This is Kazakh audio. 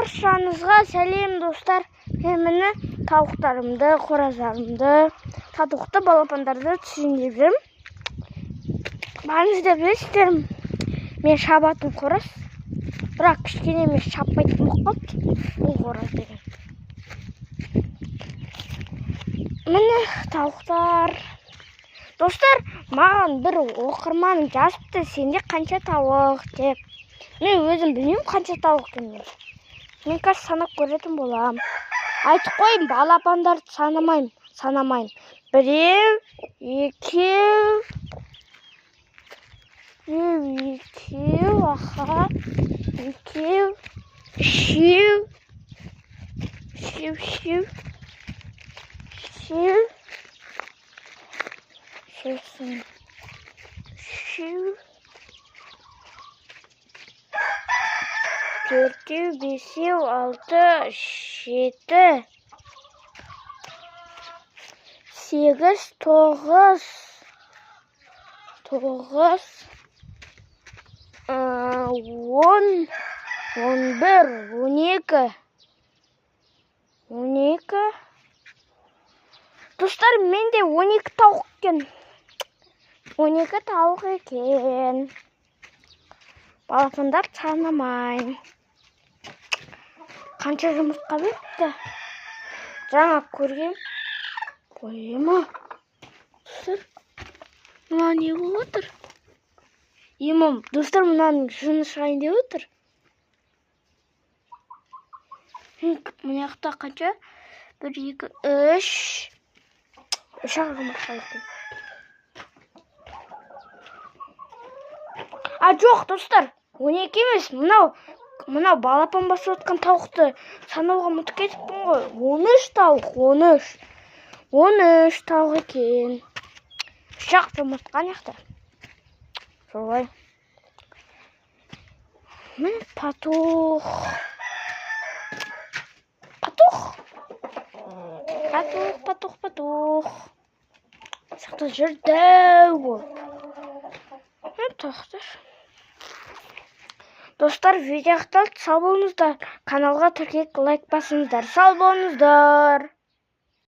Баршаңызға сәлем достар. Мені тауықтарымды, қораздарымды, татуқты балапандарды түсіндіріп жүрмін. Барыңыздар білесіздер, мен шабатын қораз. Бірақ кішкене мен шаппайтын болып қалды. Бұл қораз деген. Міне тауықтар. Достар, маған бір оқырманым жазыпты, сенде қанша тауық деп. Мен өзім білмеймін қанша тауық екенін. Мен қазір санап көретін болам. Айтып қойын, балапандарды санамайын. Біреу, екеу, аха, екеу, үшеу, төртеу, бесеу, алты, жеті, сегіз, тоғыз, он бір, он екі. Достар, менде 12 тауық екен. 12 тауық екен. Балапандар санамайын. Қанша жұмыртқа беріпті? Жаңа көрген. Қойма. Достар, мына не болып отыр? Емім, достар, мынаның жүні шығайын деп отыр. Мына жақта қанша? 1, 2, 3. Үш-ақ жұмыртқа екен. Жоқ, достар, 12 емес. Мынау балапан басып отқан тауықты санауға ұмытып кетіппін ғой. 13 тауық, 13 тауық екен. Үш-ақ жұмыртқа жақта. Солай. Міне патух. Сақта жүрді. Тоқтар. Достар, видео аяқталды. Сау болыңыздар. Каналға тіркеліп лайк басыңыздар. Сау болыңыздар.